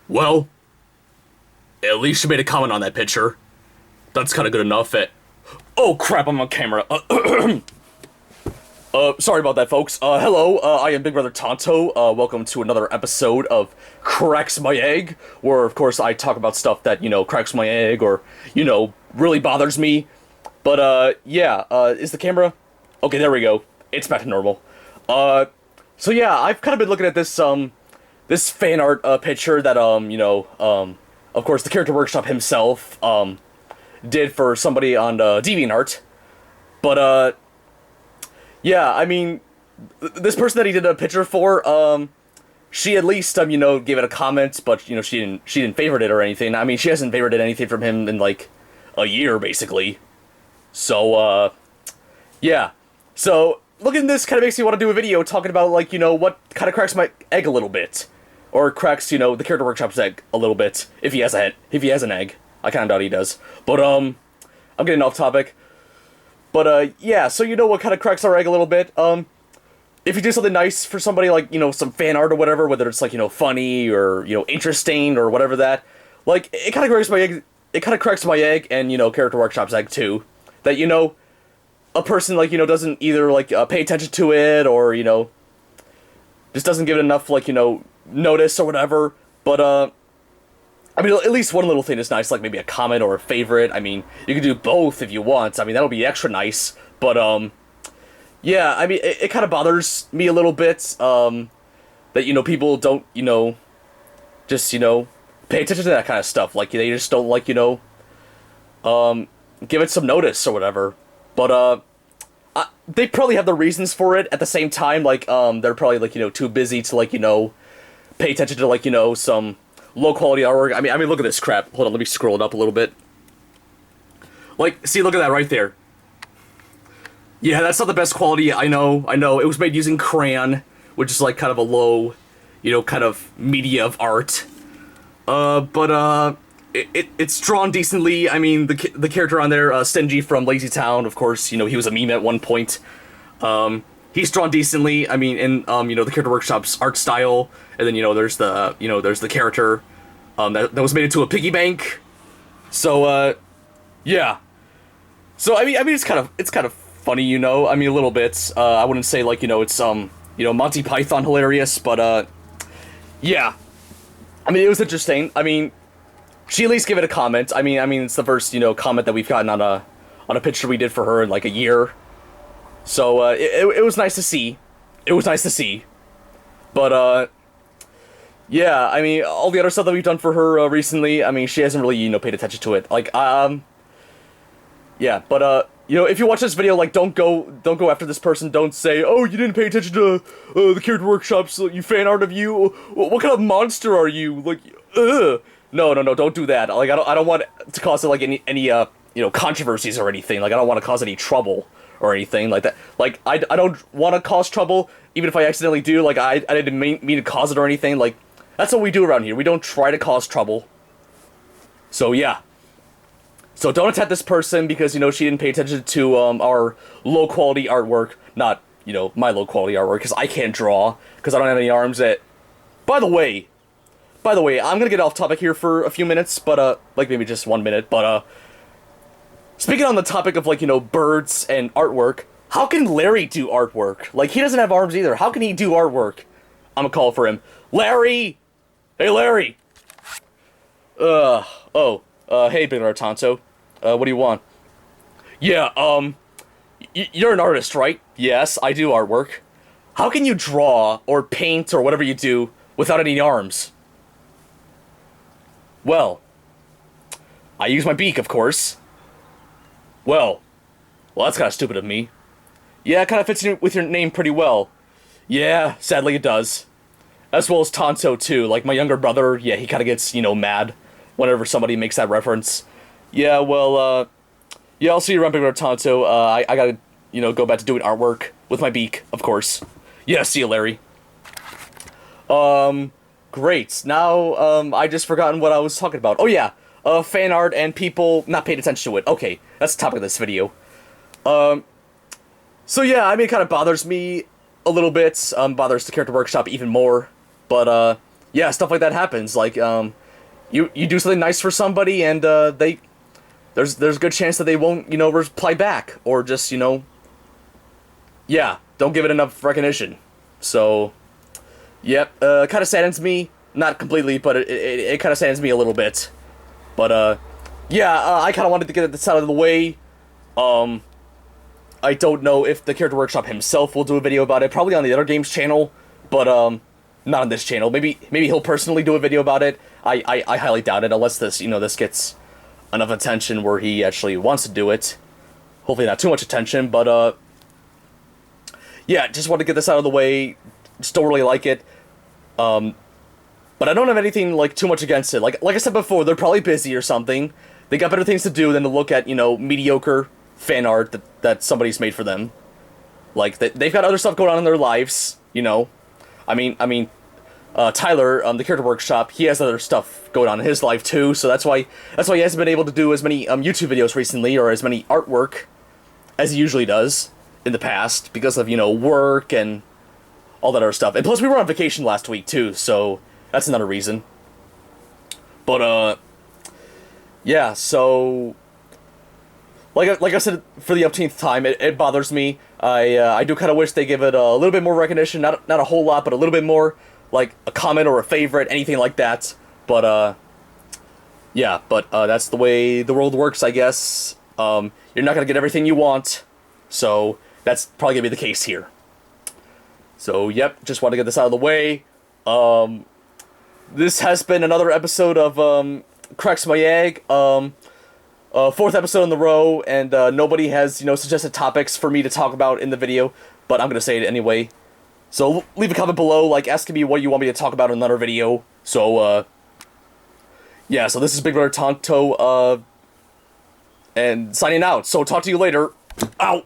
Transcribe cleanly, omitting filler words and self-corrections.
Well, at least you made a comment on that picture. That's kind of good enough. Oh crap! I'm on camera. Sorry about that, folks. Hello. I am Big Brother Tonto. Welcome to another episode of Cracks My Egg, where of course I talk about stuff that cracks my egg or really bothers me. But yeah. Is the camera? Okay, there we go. It's back to normal. So yeah, I've kind of been looking at this fan art picture that of course the Character Workshop himself did for somebody on DeviantArt. But yeah, I mean, this person that he did a picture for, she at least gave it a comment, but she didn't favorite it or anything. I mean, she hasn't favorited anything from him in like a year basically. So yeah. So looking at this kind of makes me want to do a video talking about like what kind of cracks my egg a little bit. Or cracks, the Character Workshop's egg a little bit, if he has an egg. I kinda doubt he does. But I'm getting off topic. But yeah, so what kinda cracks our egg a little bit. If you do something nice for somebody, like, some fan art or whatever, whether it's like, funny or, interesting or whatever that, like, it kinda cracks my egg. It kinda cracks my egg and, Character Workshop's egg too. That, a person like, doesn't either like pay attention to it or, just doesn't give it enough like, notice or whatever, but I mean, at least one little thing is nice, like maybe a comment or a favorite. I mean, you can do both if you want. I mean, that'll be extra nice, but yeah, I mean, it kind of bothers me a little bit that people don't just pay attention to that kind of stuff. Like they just don't like give it some notice or whatever. But they probably have the reasons for it at the same time. Like they're probably like too busy to like pay attention to like some low quality artwork. I mean look at this crap. Hold on, let me scroll it up a little bit. Like, see, look at that right there. Yeah, that's not the best quality. I know. It was made using crayon, which is like kind of a low, kind of media of art. But it's drawn decently. I mean, the character on there, Stingy from Lazy Town, of course, he was a meme at one point. He's drawn decently. I mean, in the Character Workshop's art style, and then there's the character that was made into a piggy bank. So yeah. So I mean it's kind of funny, I mean a little bit. I wouldn't say like it's Monty Python hilarious, but yeah. I mean it was interesting. I mean she at least gave it a comment. I mean it's the first comment that we've gotten on a picture we did for her in like a year. So, it was nice to see. It was nice to see. But, yeah, I mean, all the other stuff that we've done for her, recently, I mean, she hasn't really, paid attention to it. Like, yeah, but, if you watch this video, like, don't go after this person. Don't say, oh, you didn't pay attention to, the Character Workshop's, you fan art of you. What kind of monster are you? Like, ugh. No, don't do that. Like, I don't want to cause, like, any controversies or anything. Like, I don't want to cause any trouble or anything like that. Like, I don't want to cause trouble, even if I accidentally do. Like, I didn't mean to cause it or anything. Like, that's what we do around here. We don't try to cause trouble. So, yeah. So, don't attack this person because, she didn't pay attention to, our low-quality artwork. Not, my low-quality artwork, because I can't draw, because I don't have any arms that... By the way, I'm gonna get off topic here for a few minutes, but, like, maybe just 1 minute, but, speaking on the topic of, like, birds and artwork, how can Larry do artwork? Like, he doesn't have arms either. How can he do artwork? I'm gonna call for him. Larry! Hey, Larry! Hey, Brother Tonto. What do you want? Yeah, you're an artist, right? Yes, I do artwork. How can you draw, or paint, or whatever you do, without any arms? Well, I use my beak, of course. Well, that's kind of stupid of me. Yeah, it kind of fits in with your name pretty well. Yeah, sadly it does. As well as Tonto, too. Like, my younger brother, yeah, he kind of gets, mad whenever somebody makes that reference. Yeah, well, yeah, I'll see you around, Big Brother Tonto. I gotta, go back to doing artwork with my beak, of course. Yeah, see you, Larry. Great. Now, I just forgotten what I was talking about. Oh, yeah. Fan art and people not paying attention to it. Okay, that's the topic of this video. So yeah, I mean, it kind of bothers me a little bit. Bothers the Character Workshop even more. But, yeah, stuff like that happens. Like, you do something nice for somebody, and there's a good chance that they won't, reply back, or just, yeah, don't give it enough recognition. So, yep, kind of saddens me. Not completely, but it kind of saddens me a little bit. But, yeah, I kind of wanted to get this out of the way. I don't know if the Character Workshop himself will do a video about it. Probably on the OtherGames channel, but, not on this channel. Maybe he'll personally do a video about it. I highly doubt it, unless this gets enough attention where he actually wants to do it. Hopefully not too much attention, but, yeah, just want to get this out of the way. Just don't really like it. But I don't have anything, like, too much against it. Like I said before, they're probably busy or something. They got better things to do than to look at, mediocre fan art that somebody's made for them. Like, they've got other stuff going on in their lives, I mean, Tyler, the Character Workshop, he has other stuff going on in his life too, so that's why he hasn't been able to do as many YouTube videos recently, or as many artwork as he usually does in the past, because of, work and all that other stuff. And plus, we were on vacation last week too, so that's another reason. But, yeah, so, like I said for the umpteenth time, it bothers me. I do kind of wish they give it a little bit more recognition, not a whole lot, but a little bit more, like a comment or a favorite, anything like that. But, yeah, but that's the way the world works, I guess. You're not gonna get everything you want, so that's probably gonna be the case here. So, yep, just want to get this out of the way. This has been another episode of, Cracks My Egg. Fourth episode in the row, and nobody has, suggested topics for me to talk about in the video, but I'm gonna say it anyway. So leave a comment below, like, asking me what you want me to talk about in another video. So, yeah, so this is Big Brother Tonto, and signing out. So talk to you later. Ow!